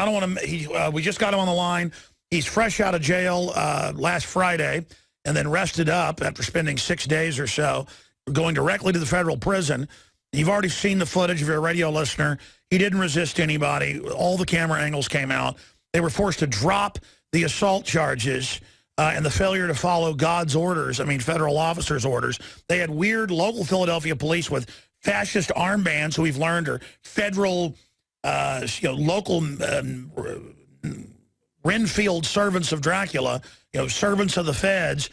I don't want to. We just got him on the line. He's fresh out of jail last Friday, and then rested up after spending 6 days or so, going directly to the federal prison. You've already seen the footage if you're a radio listener. He didn't resist anybody. All the camera angles came out. They were forced to drop the assault charges and the failure to follow God's orders, I mean federal officers' orders. They had weird local Philadelphia police with fascist armbands who we've learned are federal, local Renfield servants of Dracula, servants of the feds.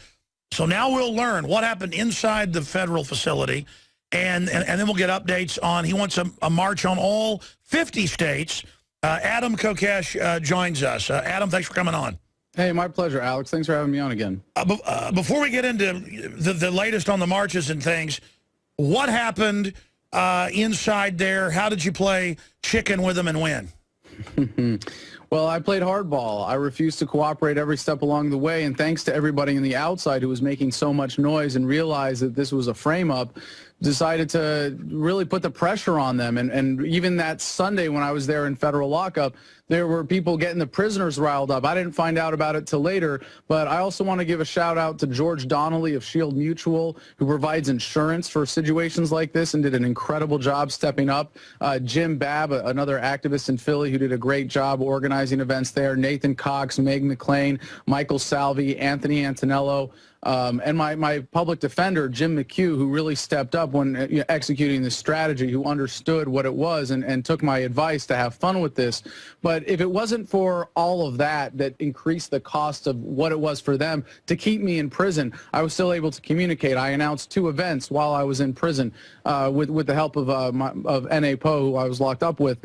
So now we'll learn what happened inside the federal facility, and then we'll get updates on, he wants a march on all 50 states. Adam Kokesh joins us. Adam, thanks for coming on. Hey, my pleasure, Alex. Thanks for having me on again. Before we get into the latest on the marches and things, what happened inside there? How did you play chicken with them and win? Well, I played hardball. I refused to cooperate every step along the way, and thanks to everybody on the outside who was making so much noise and realized that this was a frame-up, decided to really put the pressure on them. And even that Sunday when I was there in federal lockup, there were people getting the prisoners riled up. I didn't find out about it till later, but I also want to give a shout out to George Donnelly of Shield Mutual, who provides insurance for situations like this and did an incredible job stepping up. Jim Babb, another activist in Philly who did a great job organizing events there. Nathan Cox, Meg McClain, Michael Salvi, Anthony Antonello, and my public defender, Jim McHugh, who really stepped up when executing this strategy, who understood what it was and took my advice to have fun with this. But if it wasn't for all of that increased the cost of what it was for them to keep me in prison, I was still able to communicate. I announced 2 events while I was in prison with the help of N.A. Poe, who I was locked up with.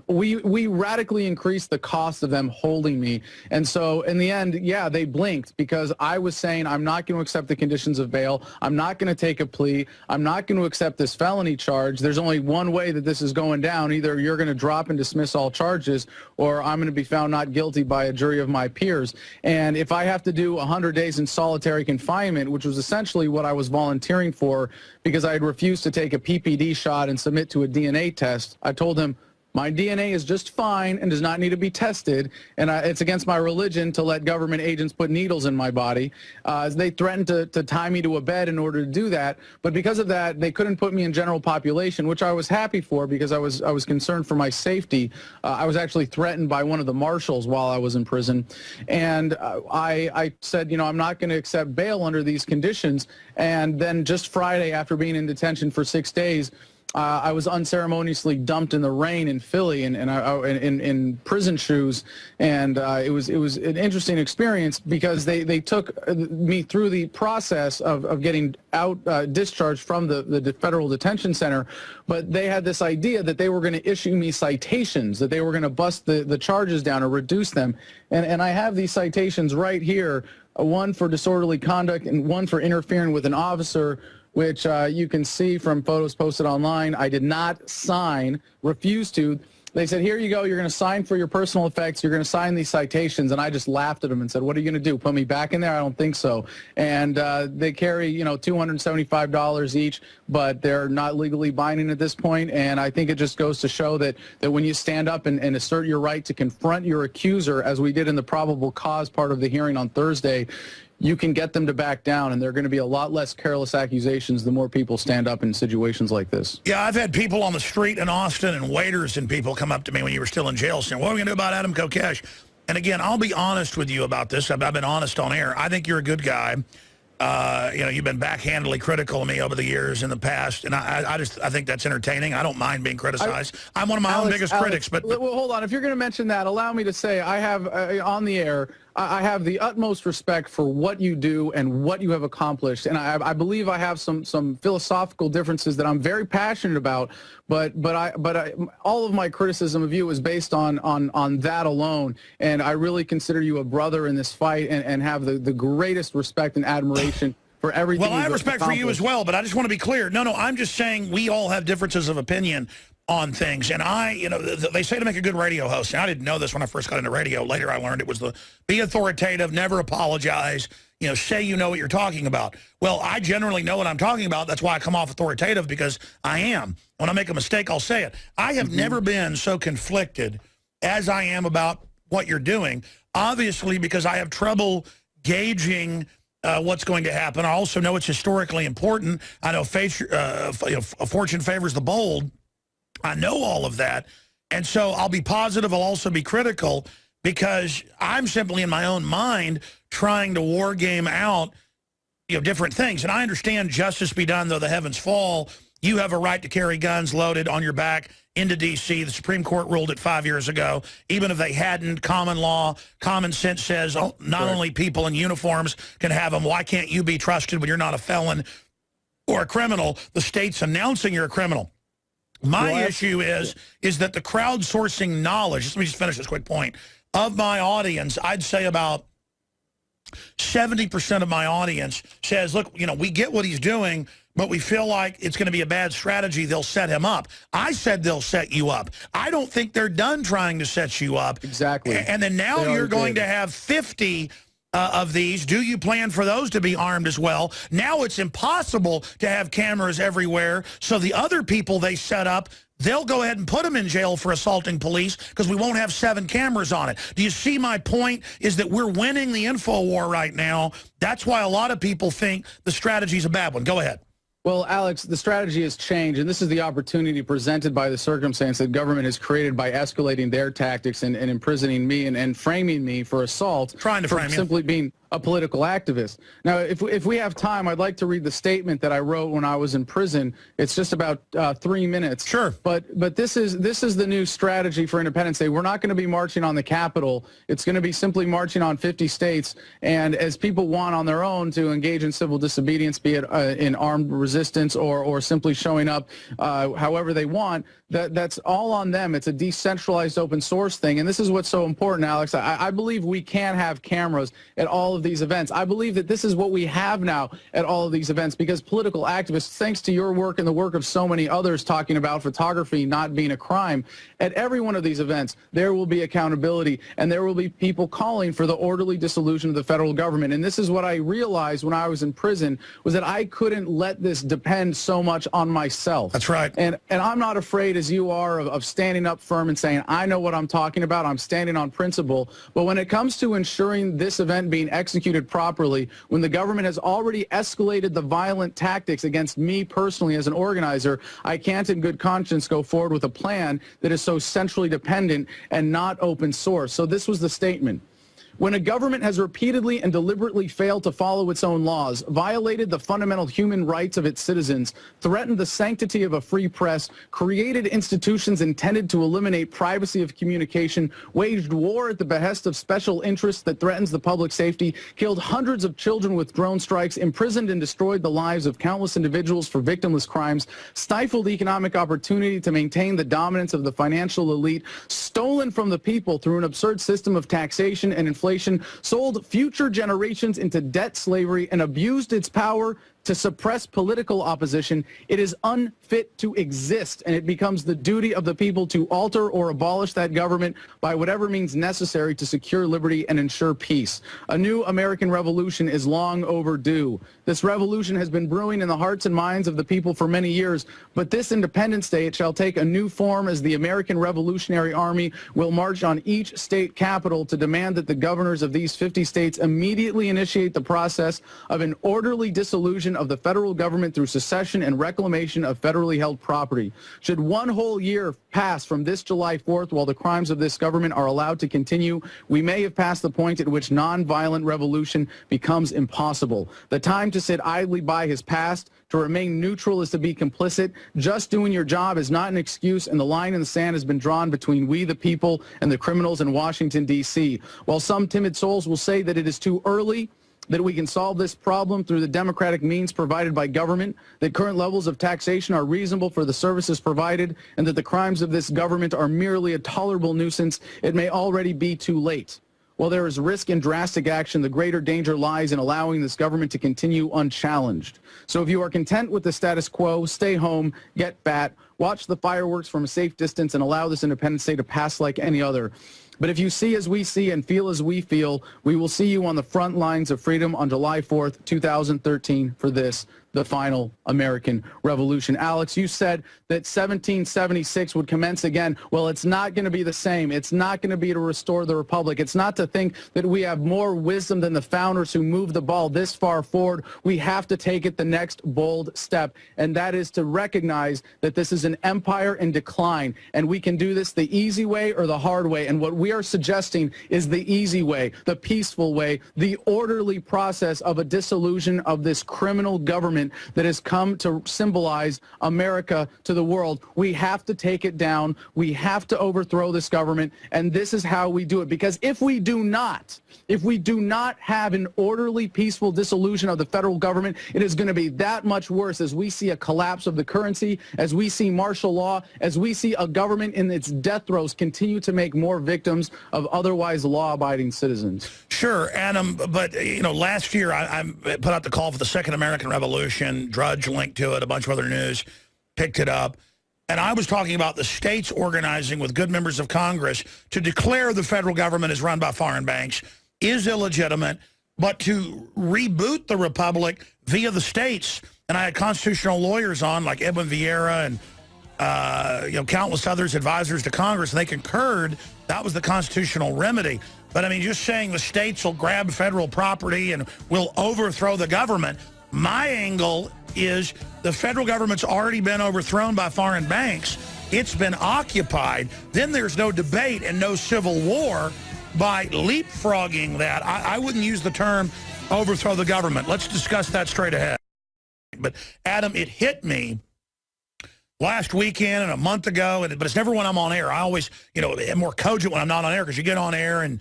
We radically increased the cost of them holding me. And so in the end, yeah, they blinked because I was saying I'm not going to accept the conditions of bail. I'm not going to take a plea. I'm not going to accept this felony charge. There's only one way that this is going down. Either you're going to drop and dismiss all charges, or I'm going to be found not guilty by a jury of my peers. And if I have to do 100 days in solitary confinement, which was essentially what I was volunteering for because I had refused to take a PPD shot and submit to a DNA test, I told him, my DNA is just fine and does not need to be tested, and it's against my religion to let government agents put needles in my body. They threatened to tie me to a bed in order to do that, but because of that, they couldn't put me in general population, which I was happy for because I was concerned for my safety. I was actually threatened by one of the marshals while I was in prison, and I said, I'm not going to accept bail under these conditions. And then just Friday, after being in detention for 6 days, I was unceremoniously dumped in the rain in Philly in prison shoes, and it was an interesting experience because they took me through the process of getting out discharged from the federal detention center, but they had this idea that they were going to issue me citations, that they were going to bust the charges down or reduce them, and I have these citations right here, one for disorderly conduct and one for interfering with an officer, which you can see from photos posted online. I did not sign, refused to. They said, here you go, you're going to sign for your personal effects, you're going to sign these citations, and I just laughed at them and said, what are you going to do, put me back in there? I don't think so. And they carry, $275 each, but they're not legally binding at this point, and I think it just goes to show that when you stand up and assert your right to confront your accuser, as we did in the probable cause part of the hearing on Thursday, you can get them to back down, and there are going to be a lot less careless accusations the more people stand up in situations like this. Yeah, I've had people on the street in Austin and waiters and people come up to me when you were still in jail saying, what are we going to do about Adam Kokesh? And again, I'll be honest with you about this. I've been honest on air. I think you're a good guy. You've been backhandedly critical of me over the years in the past, and I think that's entertaining. I don't mind being criticized. I'm one of my own biggest critics. But well, hold on. If you're going to mention that, allow me to say I have on the air, I have the utmost respect for what you do and what you have accomplished, and I believe I have some philosophical differences that I'm very passionate about. But all of my criticism of you is based on that alone, and I really consider you a brother in this fight, and have the greatest respect and admiration for everything. Well, I have respect for you as well, but I just want to be clear. No, I'm just saying we all have differences of opinion on things, and they say to make a good radio host, and I didn't know this when I first got into radio. Later I learned it was be authoritative, never apologize, say you know what you're talking about. Well, I generally know what I'm talking about. That's why I come off authoritative, because I am. When I make a mistake, I'll say it. I have never been so conflicted as I am about what you're doing, obviously, because I have trouble gauging what's going to happen. I also know it's historically important. I know fortune favors the bold. I know all of that. And so I'll be positive. I'll also be critical because I'm simply in my own mind trying to war game out, different things. And I understand justice be done, though the heavens fall. You have a right to carry guns loaded on your back into D.C. The Supreme Court ruled it 5 years ago. Even if they hadn't, common law, common sense says not only people in uniforms can have them. Why can't you be trusted when you're not a felon or a criminal? The state's announcing you're a criminal. My issue is that the crowdsourcing knowledge, let me just finish this quick point, of my audience, I'd say about 70% of my audience says, look, we get what he's doing, but we feel like it's going to be a bad strategy. They'll set him up. I said they'll set you up. I don't think they're done trying to set you up. Exactly. And then now you're going to have 50 of these. Do you plan for those to be armed as well? Now it's impossible to have cameras everywhere, so the other people they set up, they'll go ahead and put them in jail for assaulting police because we won't have 7 cameras on it. Do you see my point? Is that we're winning the info war right now. That's why a lot of people think the strategy's a bad one. Go ahead. Well, Alex, the strategy has changed, and this is the opportunity presented by the circumstance that government has created by escalating their tactics and imprisoning me and framing me for assault. Trying to frame you. Simply being a political activist. Now, if we have time, I'd like to read the statement that I wrote when I was in prison. It's just about 3 minutes. Sure. But this is the new strategy for Independence Day. We're not going to be marching on the Capitol. It's going to be simply marching on 50 states. And as people want on their own to engage in civil disobedience, be it in armed resistance or simply showing up however they want, that's all on them. It's a decentralized open source thing. And this is what's so important, Alex. I believe we can have cameras at all of these events. I believe that this is what we have now at all of these events because political activists, thanks to your work and the work of so many others talking about photography not being a crime, at every one of these events, there will be accountability and there will be people calling for the orderly dissolution of the federal government. And this is what I realized when I was in prison was that I couldn't let this depend so much on myself. That's right. And I'm not afraid as you are of standing up firm and saying, I know what I'm talking about. I'm standing on principle. But when it comes to ensuring this event being executed properly, when the government has already escalated the violent tactics against me personally as an organizer, I can't in good conscience go forward with a plan that is so centrally dependent and not open source. So this was the statement. When a government has repeatedly and deliberately failed to follow its own laws, violated the fundamental human rights of its citizens, threatened the sanctity of a free press, created institutions intended to eliminate privacy of communication, waged war at the behest of special interests that threatens the public safety, killed hundreds of children with drone strikes, imprisoned and destroyed the lives of countless individuals for victimless crimes, stifled economic opportunity to maintain the dominance of the financial elite, stolen from the people through an absurd system of taxation and inflation, sold future generations into debt slavery, and abused its power to suppress political opposition, it is unfit to exist, and it becomes the duty of the people to alter or abolish that government by whatever means necessary to secure liberty and ensure peace. A new American revolution is long overdue. This revolution has been brewing in the hearts and minds of the people for many years, but this Independence Day, it shall take a new form as the American Revolutionary Army will march on each state capital to demand that the governors of these 50 states immediately initiate the process of an orderly dissolution of the federal government through secession and reclamation of federally held property. Should one whole year pass from this July 4th while the crimes of this government are allowed to continue, we may have passed the point at which nonviolent revolution becomes impossible. The time to sit idly by has passed. To remain neutral is to be complicit. Just doing your job is not an excuse, and the line in the sand has been drawn between we the people and the criminals in Washington, D.C. While some timid souls will say that it is too early, that we can solve this problem through the democratic means provided by government, that current levels of taxation are reasonable for the services provided, and that the crimes of this government are merely a tolerable nuisance, it may already be too late. While there is risk in drastic action, the greater danger lies in allowing this government to continue unchallenged. So if you are content with the status quo, stay home, get fat, watch the fireworks from a safe distance, and allow this Independence Day to pass like any other. But if you see as we see and feel as we feel, we will see you on the front lines of freedom on July 4th, 2013 for this, the final American Revolution. Alex, you said that 1776 would commence again. Well, it's not going to be the same. It's not going to be to restore the Republic. It's not to think that we have more wisdom than the founders who moved the ball this far forward. We have to take it the next bold step, and that is to recognize that this is an empire in decline, and we can do this the easy way or the hard way. And what we are suggesting is the easy way, the peaceful way, the orderly process of a dissolution of this criminal government that has come to symbolize America to the world. We have to take it down. We have to overthrow this government, and this is how we do it. Because if we do not have an orderly, peaceful dissolution of the federal government, it is going to be that much worse as we see a collapse of the currency, as we see martial law, as we see a government in its death throes continue to make more victims of otherwise law-abiding citizens. Sure, Adam, but, you know, last year I put out the call for the Second American Revolution. Drudge linked to it, a bunch of other news picked it up. And I was talking about the states organizing with good members of Congress to declare the federal government is run by foreign banks, is illegitimate, but to reboot the republic via the states. And I had constitutional lawyers on, like Edwin Vieira and you know, countless others, advisors to Congress, and they concurred that was the constitutional remedy. But I mean, just saying the states will grab federal property and will overthrow the government, my angle is the federal government's already been overthrown by foreign banks. It's been occupied. Then there's no debate and no civil war by leapfrogging that. I wouldn't use the term overthrow the government. Let's discuss that straight ahead. But, Adam, it hit me last weekend and a month ago, but it's never when I'm on air. I always, you know, am more cogent when I'm not on air, because you get on air and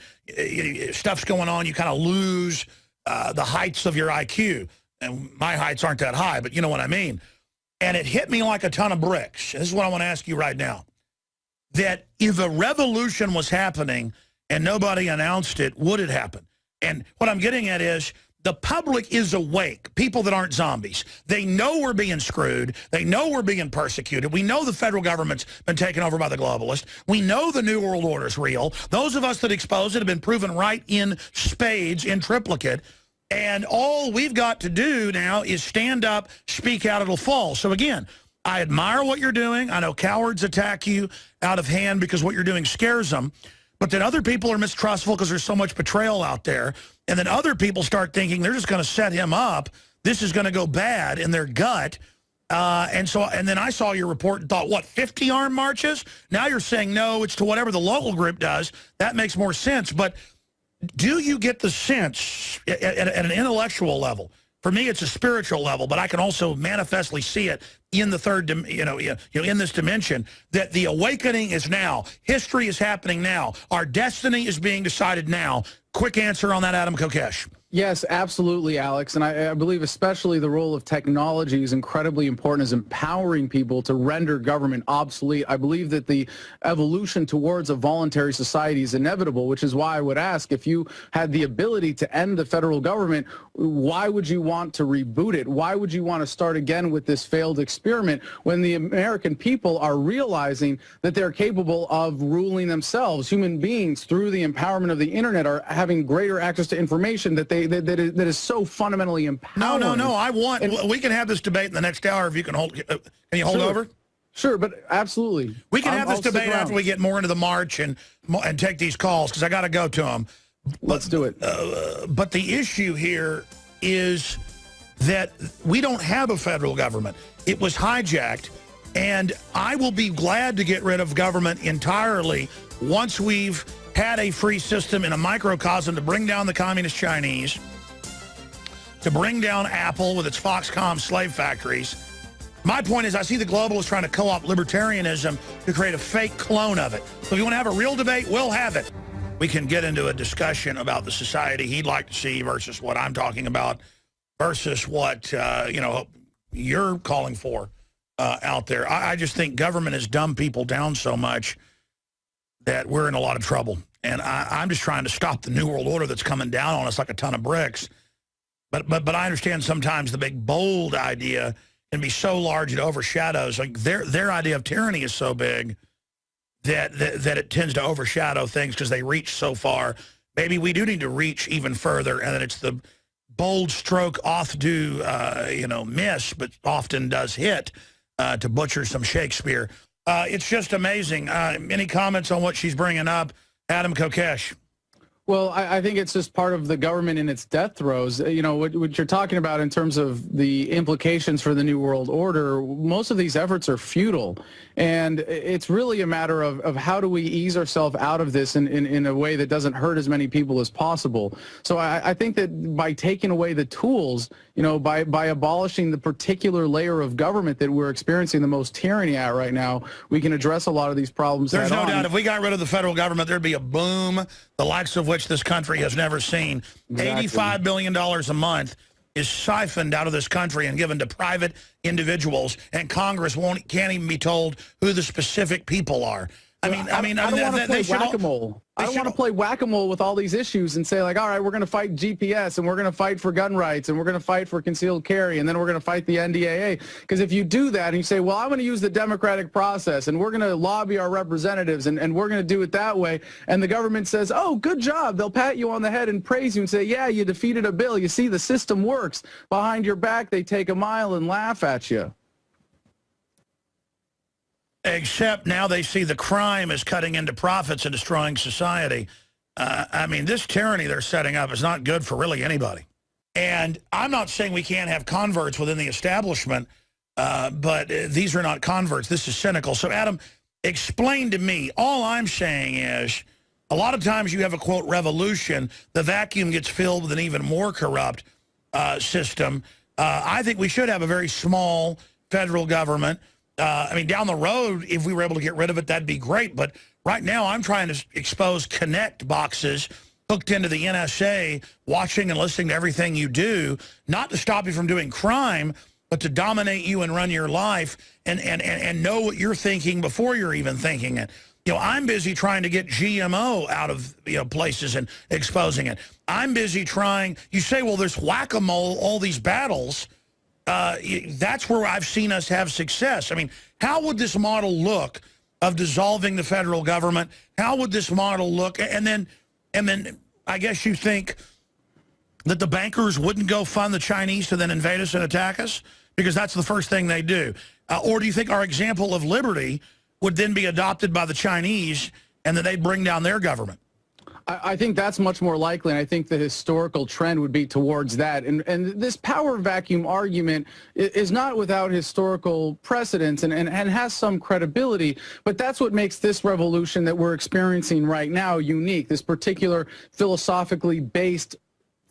stuff's going on, you kind of lose the heights of your IQ. And my heights aren't that high, but you know what I mean. And it hit me like a ton of bricks. This is what I want to ask you right now. That if a revolution was happening and nobody announced it, would it happen? And what I'm getting at is the public is awake, people that aren't zombies. They know we're being screwed. They know we're being persecuted. We know the federal government's been taken over by the globalists. We know the New World Order is real. Those of us that expose it have been proven right in spades, in triplicate. And all we've got to do now is stand up, speak out, it'll fall. So again, I admire what you're doing. I know cowards attack you out of hand because what you're doing scares them. But then other people are mistrustful because there's so much betrayal out there. And then other people start thinking they're just going to set him up. This is going to go bad in their gut. And then I saw your report and thought, what, 50 armed marches? Now you're saying, no, it's to whatever the local group does. That makes more sense. But do you get the sense at an intellectual level? For me, it's a spiritual level, but I can also manifestly see it in the third, in this dimension, that the awakening is now. History is happening now. Our destiny is being decided now. Quick answer on that, Adam Kokesh. Yes, absolutely, Alex. And I believe especially the role of technology is incredibly important as empowering people to render government obsolete. I believe that the evolution towards a voluntary society is inevitable, which is why I would ask, if you had the ability to end the federal government, why would you want to reboot it? Why would you want to start again with this failed experiment when the American people are realizing that they're capable of ruling themselves? Human beings, through the empowerment of the internet, are having greater access to information that that is so fundamentally empowering. No. We can have this debate in the next hour if you can hold. Can you hold over? Sure, but absolutely. We can have this debate after we get more into the march and take these calls, because I got to go to them. Let's do it. But the issue here is that we don't have a federal government. It was hijacked, and I will be glad to get rid of government entirely once we've had a free system in a microcosm to bring down the communist Chinese, to bring down Apple with its Foxconn slave factories. My point is, I see the globalists trying to co-opt libertarianism to create a fake clone of it. So if you want to have a real debate, we'll have it. We can get into a discussion about the society he'd like to see versus what I'm talking about versus what, you're calling for out there. I just think government has dumbed people down so much that we're in a lot of trouble. And I'm just trying to stop the New World Order that's coming down on us like a ton of bricks. But I understand sometimes the big, bold idea can be so large it overshadows. Like their idea of tyranny is so big that it tends to overshadow things because they reach so far. Maybe we do need to reach even further, and then it's the bold stroke oft do, miss, but often does hit, to butcher some Shakespeare. It's just amazing. Any comments on what she's bringing up? Adam Kokesh. Well, I think it's just part of the government in its death throes. You know, what you're talking about in terms of the implications for the New World Order, most of these efforts are futile. And it's really a matter of how do we ease ourselves out of this in a way that doesn't hurt as many people as possible. So I think that by taking away the tools, you know, by abolishing the particular layer of government that we're experiencing the most tyranny at right now, we can address a lot of these problems. There's no doubt if we got rid of the federal government, there'd be a boom, the likes of which this country has never seen. Exactly. $85 billion a month is siphoned out of this country and given to private individuals, and Congress can't even be told who the specific people are. I don't want to play whack-a-mole. I don't want to play whack-a-mole with all these issues and say, like, all right, we're going to fight GPS, and we're going to fight for gun rights, and we're going to fight for concealed carry, and then we're going to fight the NDAA. Because if you do that and you say, well, I'm going to use the democratic process, and we're going to lobby our representatives, and we're going to do it that way, and the government says, oh, good job, they'll pat you on the head and praise you and say, yeah, you defeated a bill. You see, the system works. Behind your back, they take a mile and laugh at you. Except now they see the crime is cutting into profits and destroying society. This tyranny they're setting up is not good for really anybody. And I'm not saying we can't have converts within the establishment, but these are not converts. This is cynical. So, Adam, explain to me. All I'm saying is a lot of times you have a, quote, revolution. The vacuum gets filled with an even more corrupt system. I think we should have a very small federal government. Down the road, if we were able to get rid of it, that'd be great. But right now, I'm trying to expose connect boxes hooked into the NSA, watching and listening to everything you do, not to stop you from doing crime, but to dominate you and run your life and know what you're thinking before you're even thinking it. You know, I'm busy trying to get GMO out of, places and exposing it. I'm busy trying, you say, well, there's whack-a-mole, all these battles. That's where I've seen us have success. How would this model look of dissolving the federal government? How would this model look? And then I guess you think that the bankers wouldn't go fund the Chinese to then invade us and attack us? Because that's the first thing they do. Or do you think our example of liberty would then be adopted by the Chinese and that they'd bring down their government? I think that's much more likely, and I think the historical trend would be towards that. And this power vacuum argument is not without historical precedence and has some credibility, but that's what makes this revolution that we're experiencing right now unique, this particular philosophically based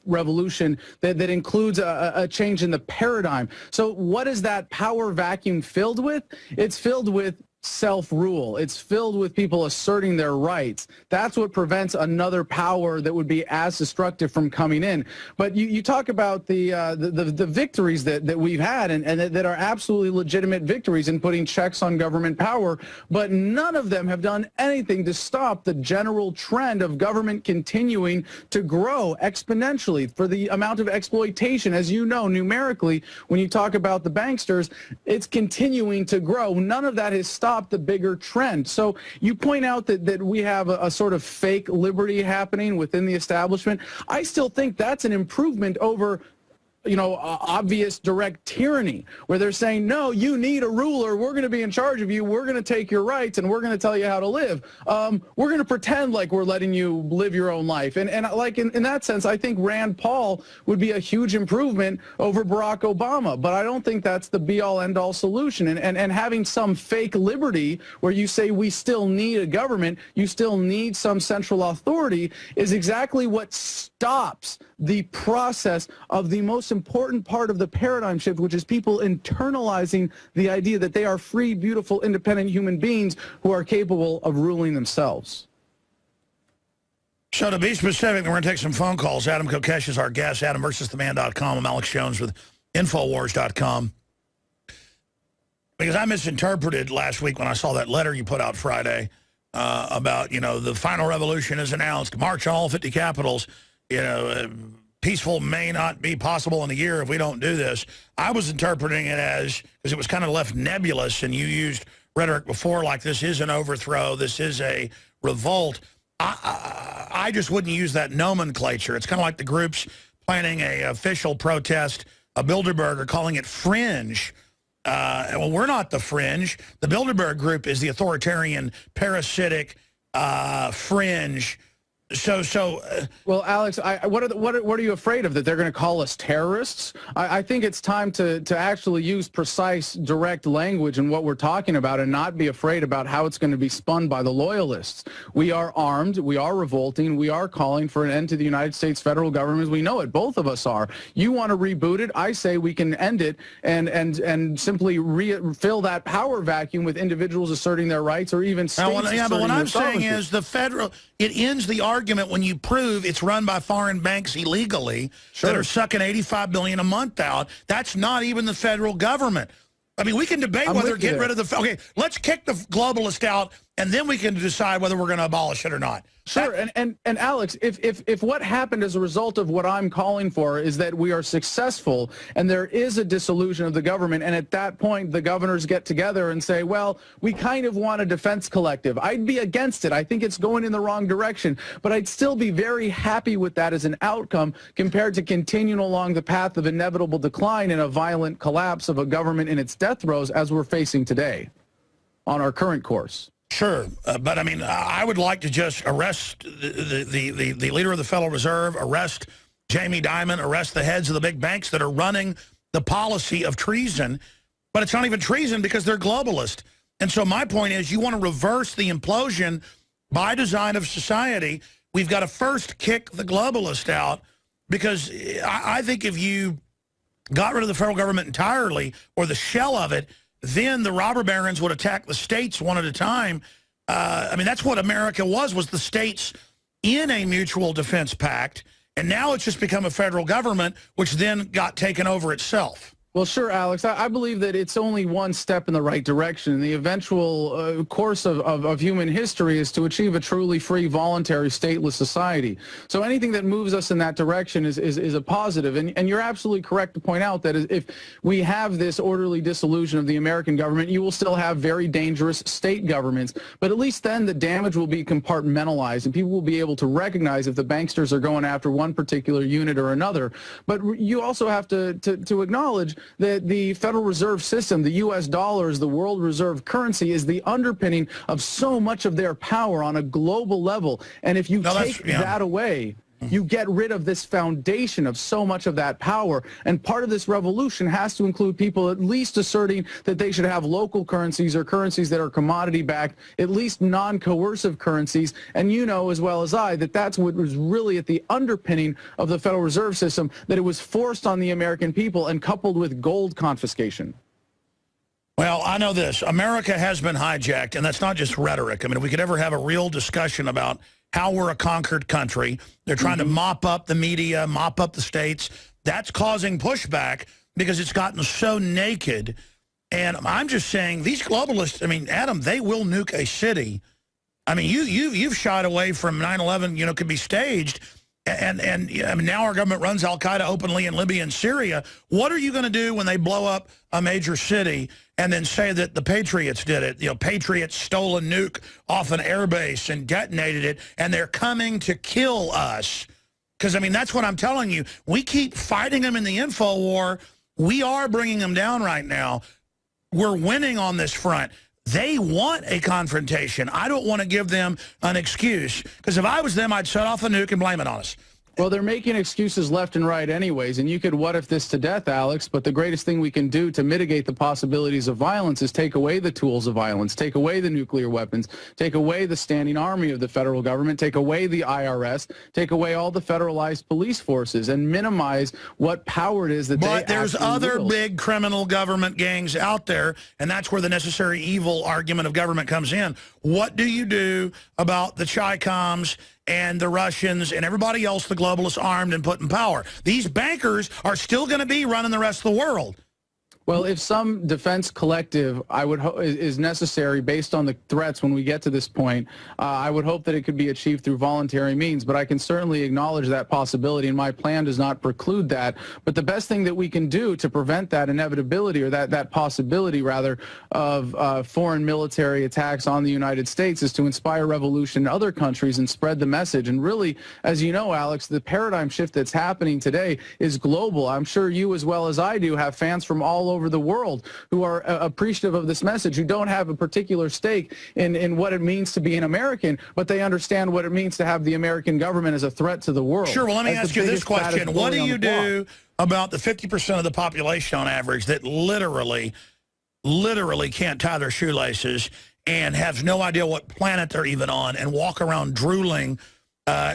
revolution that includes a change in the paradigm. So what is that power vacuum filled with? It's filled with self-rule. It's filled with people asserting their rights. That's what prevents another power that would be as destructive from coming in. But you talk about the victories that we've had and that are absolutely legitimate victories in putting checks on government power, but none of them have done anything to stop the general trend of government continuing to grow exponentially for the amount of exploitation. As you know, numerically, when you talk about the banksters, it's continuing to grow. None of that has stopped the bigger trend. So you point out that we have a sort of fake liberty happening within the establishment. I still think that's an improvement over obvious direct tyranny, where they're saying, no, you need a ruler. We're going to be in charge of you. We're going to take your rights, and we're going to tell you how to live. We're going to pretend like we're letting you live your own life. And like in that sense, I think Rand Paul would be a huge improvement over Barack Obama. But I don't think that's the be-all, end-all solution. And having some fake liberty where you say we still need a government, you still need some central authority, is exactly what stops the process of the most important part of the paradigm shift, which is people internalizing the idea that they are free, beautiful, independent human beings who are capable of ruling themselves. So to be specific, we're going to take some phone calls. Adam Kokesh is our guest, AdamVersusTheMan.com. I'm Alex Jones with Infowars.com. Because I misinterpreted last week when I saw that letter you put out Friday about, the final revolution is announced, march on all 50 capitals. Peaceful may not be possible in a year if we don't do this. I was interpreting it as, because it was kind of left nebulous, and you used rhetoric before like this is an overthrow, this is a revolt. I just wouldn't use that nomenclature. It's kind of like the groups planning a official protest, a Bilderberg, are calling it fringe. Well, we're not the fringe. The Bilderberg group is the authoritarian, parasitic, fringe. Well, Alex, what are you afraid of? That they're going to call us terrorists? I think it's time to actually use precise, direct language in what we're talking about and not be afraid about how it's going to be spun by the loyalists. We are armed. We are revolting. We are calling for an end to the United States federal government as we know it. Both of us are. You want to reboot it. I say we can end it and simply fill that power vacuum with individuals asserting their rights or even states asserting their sovereignty. But what I'm saying is it ends the argument when you prove it's run by foreign banks illegally that are sucking $85 billion a month out. That's not even the federal government. I mean, we can debate whether to get rid of the... Okay, let's kick the globalist out, and then we can decide whether we're going to abolish it or not. Sure, and Alex, if what happened as a result of what I'm calling for is that we are successful and there is a dissolution of the government, and at that point the governors get together and say, well, we kind of want a defense collective, I'd be against it. I think it's going in the wrong direction, but I'd still be very happy with that as an outcome compared to continuing along the path of inevitable decline and a violent collapse of a government in its death throes as we're facing today on our current course. Sure, but I mean, I would like to just arrest the leader of the Federal Reserve, arrest Jamie Dimon, arrest the heads of the big banks that are running the policy of treason, but it's not even treason because they're globalist. And so my point is, you want to reverse the implosion by design of society, we've got to first kick the globalist out, because I think if you got rid of the federal government entirely, or the shell of it, then the robber barons would attack the states one at a time. I mean, that's what America was the states in a mutual defense pact, and now it's just become a federal government, which then got taken over itself. Well, sure, Alex. I believe that it's only one step in the right direction. The eventual course of human history is to achieve a truly free, voluntary, stateless society. So anything that moves us in that direction is a positive. And you're absolutely correct to point out that if we have this orderly dissolution of the American government, you will still have very dangerous state governments. But at least then the damage will be compartmentalized, and people will be able to recognize if the banksters are going after one particular unit or another. But you also have to acknowledge that the Federal Reserve System, the U.S. dollar, is the world reserve currency, is the underpinning of so much of their power on a global level. And if you take that away, you get rid of this foundation of so much of that power. And part of this revolution has to include people at least asserting that they should have local currencies or currencies that are commodity-backed, at least non-coercive currencies. And you know as well as I that that's what was really at the underpinning of the Federal Reserve System, that it was forced on the American people and coupled with gold confiscation. Well, I know this. America has been hijacked, and that's not just rhetoric. I mean, if we could ever have a real discussion about how we're a conquered country, they're trying to mop up the media, mop up the states. That's causing pushback because it's gotten so naked. And I'm just saying, these globalists, I mean, Adam, they will nuke a city. I mean, you've shied away from 9/11, you know, could be staged. And I mean, now our government runs al-Qaeda openly in Libya and Syria. What are you going to do when they blow up a major city and then say that the Patriots did it? You know, Patriots stole a nuke off an airbase and detonated it, and they're coming to kill us. Because, I mean, that's what I'm telling you. We keep fighting them in the info war. We are bringing them down right now. We're winning on this front. They want a confrontation. I don't want to give them an excuse, because if I was them, I'd set off a nuke and blame it on us. Well, they're making excuses left and right anyways, and you could what if this to death, Alex, but the greatest thing we can do to mitigate the possibilities of violence is take away the tools of violence, take away the nuclear weapons, take away the standing army of the federal government, take away the IRS, take away all the federalized police forces, and minimize what power it is that they actually wield. But there's other big criminal government gangs out there, and that's where the necessary evil argument of government comes in. What do you do about the Chi-Coms and the Russians and everybody else, the globalists armed and put in power? These bankers are still going to be running the rest of the world. Well, if some defense collective is necessary based on the threats when we get to this point, I would hope that it could be achieved through voluntary means. But I can certainly acknowledge that possibility, and my plan does not preclude that. But the best thing that we can do to prevent that inevitability, or that possibility, rather, of foreign military attacks on the United States is to inspire revolution in other countries and spread the message. And really, as you know, Alex, the paradigm shift that's happening today is global. I'm sure you, as well as I do, have fans from all over the world who are appreciative of this message, who don't have a particular stake in what it means to be an American, but they understand what it means to have the American government as a threat to the world. Sure, well, let me ask you this question. What do you do about the 50% of the population on average that literally can't tie their shoelaces and have no idea what planet they're even on and walk around drooling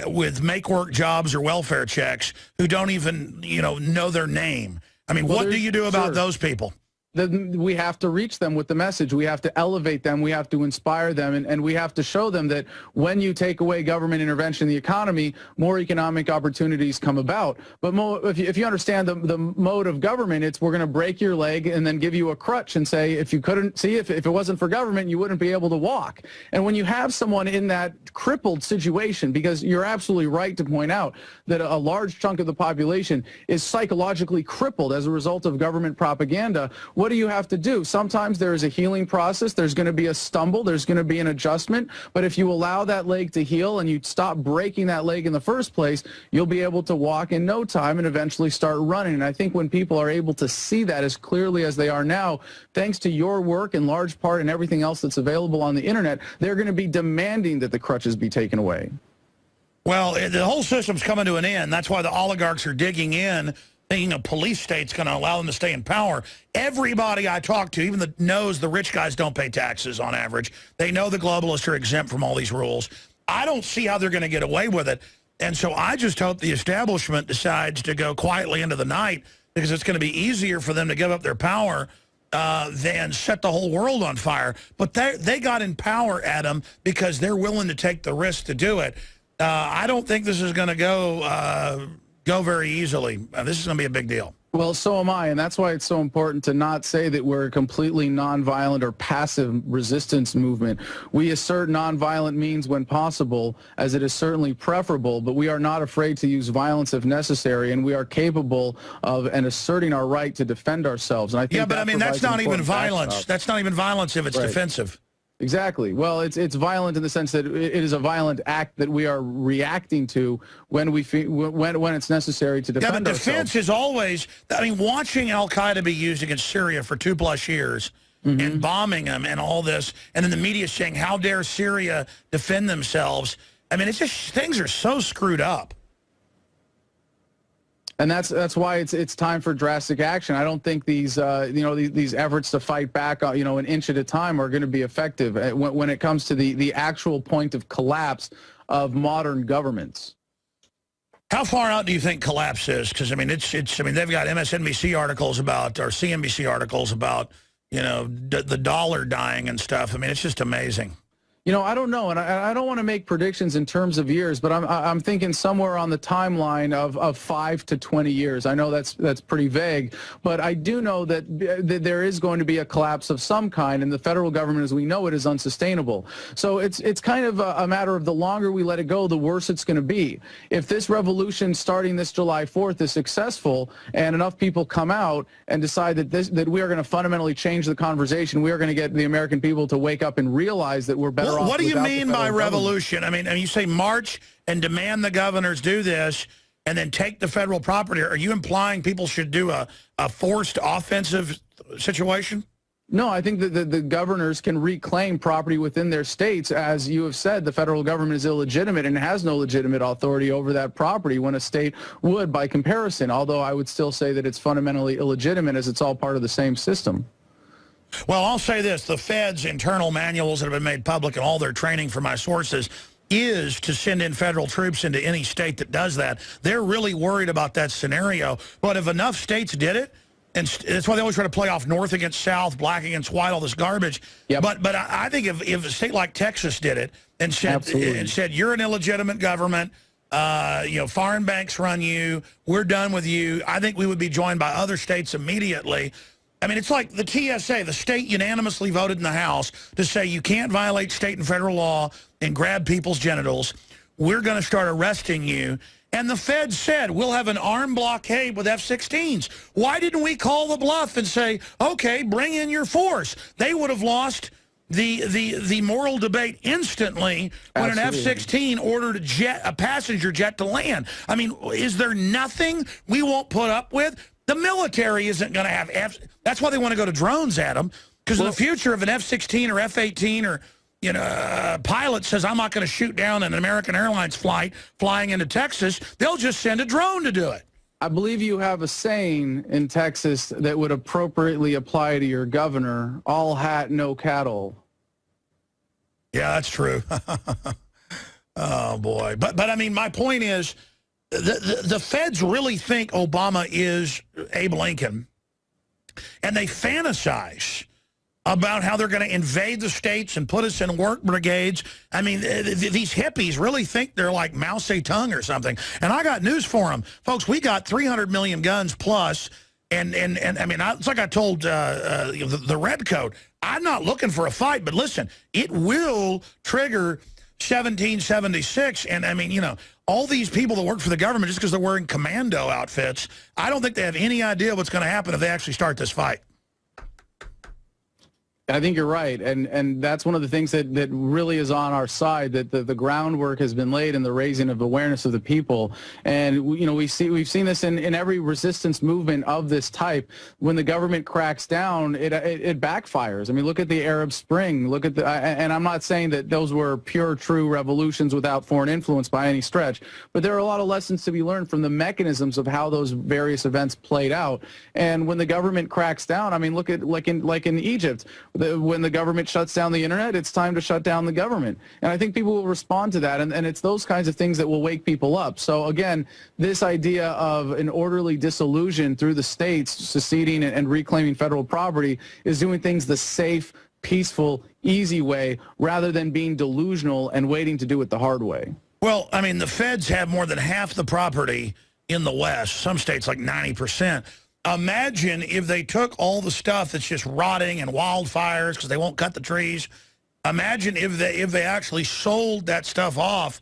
with make-work jobs or welfare checks, who don't even, know their name? I mean, what do you do about those people? Then we have to reach them with the message. We have to elevate them. We have to inspire them. And we have to show them that when you take away government intervention in the economy, more economic opportunities come about. But if you understand the mode of government, it's we're going to break your leg and then give you a crutch and say, if you couldn't see, if it wasn't for government, you wouldn't be able to walk. And when you have someone in that crippled situation, because you're absolutely right to point out that a large chunk of the population is psychologically crippled as a result of government propaganda, what do you have to do? Sometimes there is a healing process. There's going to be a stumble. There's going to be an adjustment. But if you allow that leg to heal and you stop breaking that leg in the first place, you'll be able to walk in no time and eventually start running. And I think when people are able to see that as clearly as they are now, thanks to your work in large part and everything else that's available on the internet, they're going to be demanding that the crutches be taken away. Well, the whole system's coming to an end. That's why the oligarchs are digging in, thinking a police state's going to allow them to stay in power. Everybody I talk to, even knows the rich guys don't pay taxes on average. They know the globalists are exempt from all these rules. I don't see how they're going to get away with it. And so I just hope the establishment decides to go quietly into the night, because it's going to be easier for them to give up their power than set the whole world on fire. But they got in power, Adam, because they're willing to take the risk to do it. I don't think this is going to go very easily. This is going to be a big deal. Well, so am I, and that's why it's so important to not say that we're a completely nonviolent or passive resistance movement. We assert nonviolent means when possible, as it is certainly preferable, but we are not afraid to use violence if necessary, and we are capable of asserting our right to defend ourselves. And I think but I mean, that's not even violence. That's not even violence if it's defensive. Exactly. Well, it's violent in the sense that it is a violent act that we are reacting to when when it's necessary to defend ourselves. Yeah, but defense is always, I mean, watching Al-Qaeda be used against Syria for 2+ years and bombing them and all this, and then the media saying, how dare Syria defend themselves? I mean, it's just, things are so screwed up. And that's why it's time for drastic action. I don't think these these efforts to fight back an inch at a time are going to be effective when it comes to the actual point of collapse of modern governments. How far out do you think collapse is? Because I mean, they've got MSNBC articles about, or CNBC articles about, the dollar dying and stuff. I mean, it's just amazing. I don't know, and I don't want to make predictions in terms of years, but I'm thinking somewhere on the timeline of 5 to 20 years. I know that's pretty vague, but I do know that there is going to be a collapse of some kind, and the federal government, as we know it, is unsustainable. So it's kind of a matter of the longer we let it go, the worse it's going to be. If this revolution starting this July 4th is successful, and enough people come out and decide that we are going to fundamentally change the conversation, we are going to get the American people to wake up and realize that we're better. What do you mean by revolution? I mean, you say march and demand the governors do this and then take the federal property. Are you implying people should do a forced offensive situation? No, I think that the governors can reclaim property within their states. As you have said, the federal government is illegitimate and has no legitimate authority over that property when a state would by comparison, although I would still say that it's fundamentally illegitimate as it's all part of the same system. Well, I'll say this. The Fed's internal manuals that have been made public and all their training from my sources is to send in federal troops into any state that does that. They're really worried about that scenario. But if enough states did it, and that's why they always try to play off North against South, black against white, all this garbage. Yep. But I think if a state like Texas did it and said you're an illegitimate government, foreign banks run you, we're done with you, I think we would be joined by other states immediately. I mean, it's like the TSA, the state unanimously voted in the House to say you can't violate state and federal law and grab people's genitals. We're going to start arresting you. And the Fed said, we'll have an armed blockade with F-16s. Why didn't we call the bluff and say, okay, bring in your force? They would have lost the moral debate instantly when Absolutely. an F-16 ordered a passenger jet to land. I mean, is there nothing we won't put up with? The military isn't going to have that's why they want to go to drones, Adam, because in the future, if an F-16 or F-18 or a pilot says, I'm not going to shoot down an American Airlines flight flying into Texas, they'll just send a drone to do it. I believe you have a saying in Texas that would appropriately apply to your governor, all hat, no cattle. Yeah, that's true. Oh, boy. But I mean, my point is, the feds really think Obama is Abe Lincoln, and they fantasize about how they're going to invade the states and put us in work brigades. I mean, these hippies really think they're like Mao Zedong or something. And I got news for them. Folks, we got 300 million guns plus, and I mean, it's like I told the Red Coat, I'm not looking for a fight, but listen, it will trigger 1776, and I mean, all these people that work for the government just because they're wearing commando outfits, I don't think they have any idea what's going to happen if they actually start this fight. I think you're right, and that's one of the things that really is on our side, that the groundwork has been laid in the raising of awareness of the people. And we've seen this in every resistance movement of this type. When the government cracks down, it backfires. I mean, look at the Arab Spring. Look at and I'm not saying that those were pure, true revolutions without foreign influence by any stretch, but there are a lot of lessons to be learned from the mechanisms of how those various events played out. And when the government cracks down, I mean, look at like in Egypt. When the government shuts down the internet, it's time to shut down the government. And I think people will respond to that, and it's those kinds of things that will wake people up. So again, this idea of an orderly dissolution through the states seceding and reclaiming federal property is doing things the safe, peaceful, easy way, rather than being delusional and waiting to do it the hard way. Well, I mean, the feds have more than half the property in the West, some states like 90%. Imagine if they took all the stuff that's just rotting and wildfires because they won't cut the trees. Imagine if they actually sold that stuff off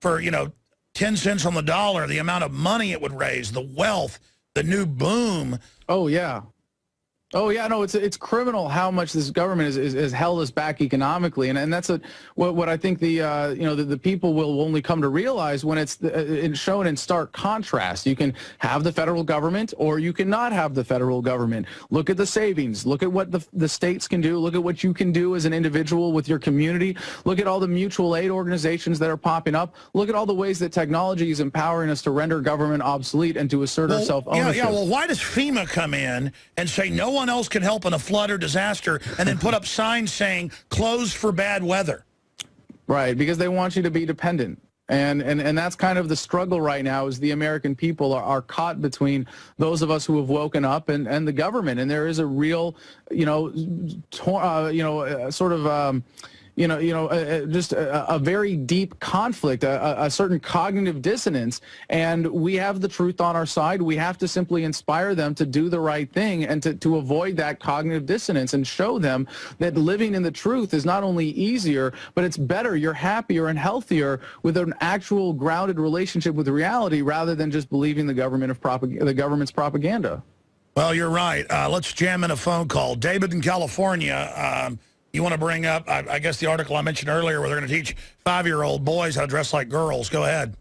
for, 10 cents on the dollar, the amount of money it would raise, the wealth, the new boom. Oh, yeah. Oh, yeah, no, it's criminal how much this government is held us back economically. And that's what I think the people will only come to realize when it's shown in stark contrast. You can have the federal government or you cannot have the federal government. Look at the savings. Look at what the states can do. Look at what you can do as an individual with your community. Look at all the mutual aid organizations that are popping up. Look at all the ways that technology is empowering us to render government obsolete and to assert our self-ownership. Yeah, well, why does FEMA come in and say no one else can help in a flood or disaster and then put up signs saying closed for bad weather? Right, because they want you to be dependent. And that's kind of the struggle right now, is the American people are caught between those of us who have woken up and the government. And there is a real, just a very deep conflict, a certain cognitive dissonance, and we have the truth on our side. We have to simply inspire them to do the right thing and to avoid that cognitive dissonance and show them that living in the truth is not only easier, but it's better. You're happier and healthier with an actual grounded relationship with reality rather than just believing the government's propaganda. Well, you're right. Let's jam in a phone call. David in California. You want to bring up, I guess, the article I mentioned earlier where they're going to teach 5-year-old boys how to dress like girls. Go ahead.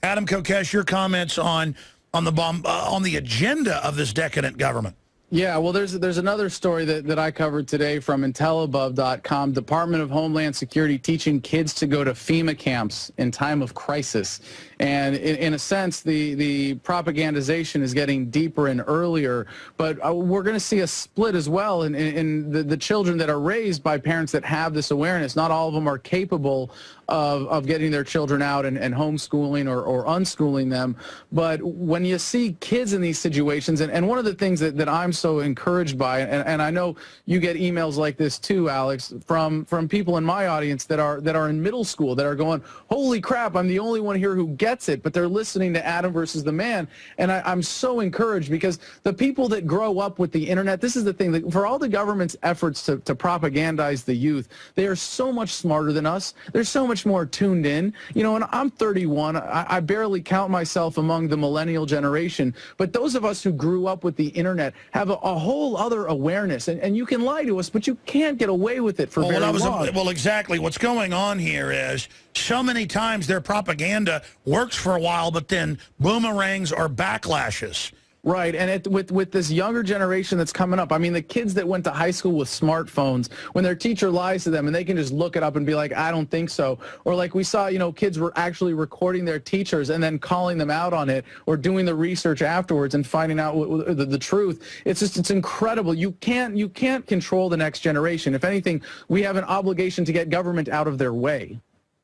Adam Kokesh, your comments on the agenda of this decadent government. Yeah, well, there's another story that I covered today from intelabove.com. Department of Homeland Security teaching kids to go to FEMA camps in time of crisis. And in a sense, the propagandization is getting deeper and earlier. But we're going to see a split as well in the children that are raised by parents that have this awareness. Not all of them are capable of getting their children out and homeschooling or unschooling them. But when you see kids in these situations, and one of the things that I'm so encouraged by, and I know you get emails like this too, Alex, from people in my audience that are in middle school that are going, holy crap, I'm the only one here who gets it, but they're listening to Adam versus the Man. And I'm so encouraged because the people that grow up with the internet, this is the thing, that for all the government's efforts to propagandize the youth, they are so much smarter than us. They're so much more tuned in. You know, and I'm 31. I barely count myself among the millennial generation, but those of us who grew up with the internet have a whole other awareness, and you can lie to us, but you can't get away with it for very long. Well, exactly. What's going on here is so many times their propaganda works for a while, but then boomerangs or backlashes. Right, and with this younger generation that's coming up, I mean, the kids that went to high school with smartphones, when their teacher lies to them and they can just look it up and be like, I don't think so. Or like we saw, you know, kids were actually recording their teachers and then calling them out on it, or doing the research afterwards and finding out the truth. It's incredible. You can't control the next generation. If anything, we have an obligation to get government out of their way.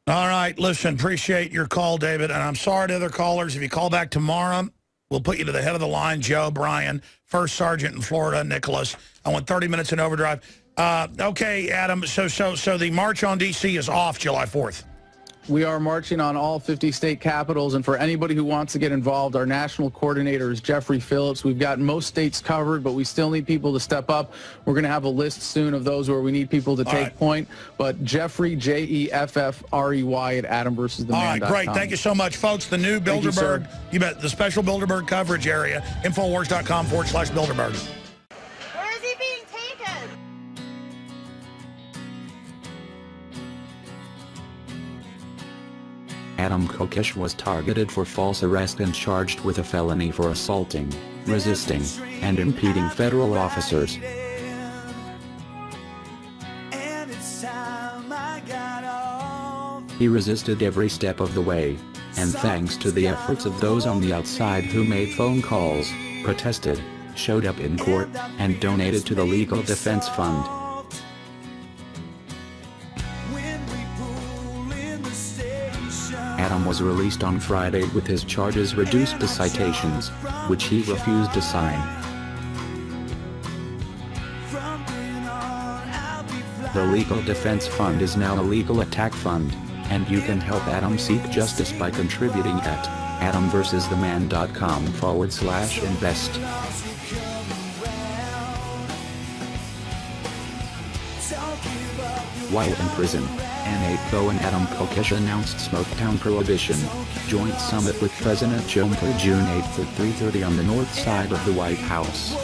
All right, listen, appreciate your call, David, and I'm sorry to other callers. If you call back tomorrow, we'll put you to the head of the line, Joe, Brian, First Sergeant in Florida, Nicholas. I want 30 minutes in overdrive. Okay, Adam, so the March on D.C. is off July 4th. We are marching on all 50 state capitals, and for anybody who wants to get involved, our national coordinator is Jeffrey Phillips. We've got most states covered, but we still need people to step up. We're going to have a list soon of those where we need people to take point. But Jeffrey, Jeffrey, at AdamVersusTheMan.com. All right, great. Thank you so much, folks. The new Bilderberg, you bet, the special Bilderberg coverage area, Infowars.com/Bilderberg. Where is he being taken? Adam Kokesh was targeted for false arrest and charged with a felony for assaulting, resisting, and impeding federal officers. He resisted every step of the way, and thanks to the efforts of those on the outside who made phone calls, protested, showed up in court, and donated to the Legal Defense Fund. Adam was released on Friday with his charges reduced to citations, which he refused to sign. The Legal Defense Fund is now a legal attack fund, and you can help Adam seek justice by contributing at adamversustheman.com/invest. While in prison, N8 and Adam Kokesh announced Smoketown Prohibition, joint summit with President Trump for June 8 at 3:30 on the north side of the White House.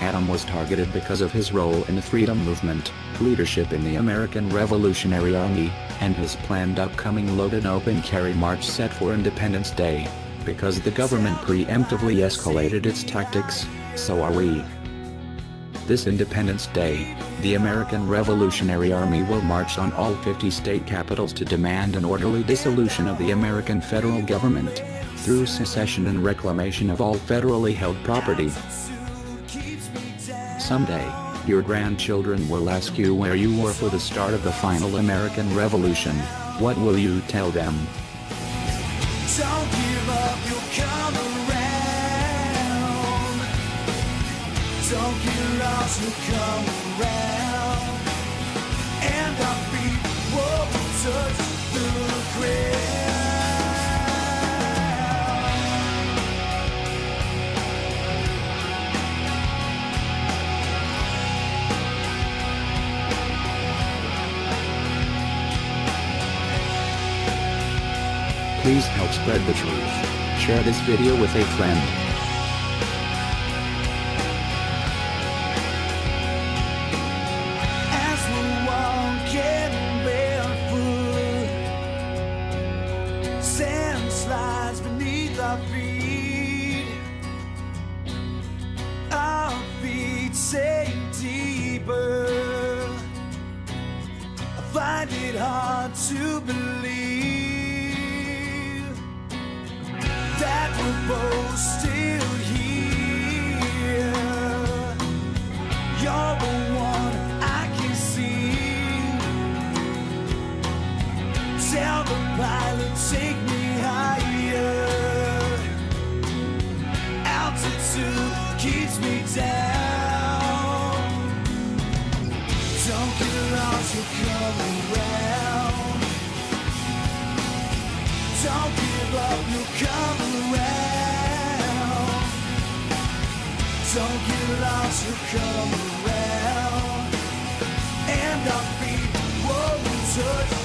Adam was targeted because of his role in the freedom movement, leadership in the American Revolutionary Army, and his planned upcoming loaded open carry march set for Independence Day. Because the government preemptively escalated its tactics, so are we. This Independence Day, the American Revolutionary Army will march on all 50 state capitals to demand an orderly dissolution of the American federal government, through secession and reclamation of all federally held property. Someday, your grandchildren will ask you where you were for the start of the final American Revolution. What will you tell them? Don't give up, you'll come around. Don't get lost, you'll come around. And our feet will touch the ground. Please help spread the truth. Share this video with a friend. As we're walking barefoot, sand slides beneath our feet. Our feet sink deeper. I find it hard to believe that we're both still here. You're the one I can see. Tell the pilot, take me higher. down. Don't get lost, you'll come around. Don't give up, you'll come around. Don't get lost, you'll come around. And our feet won't touch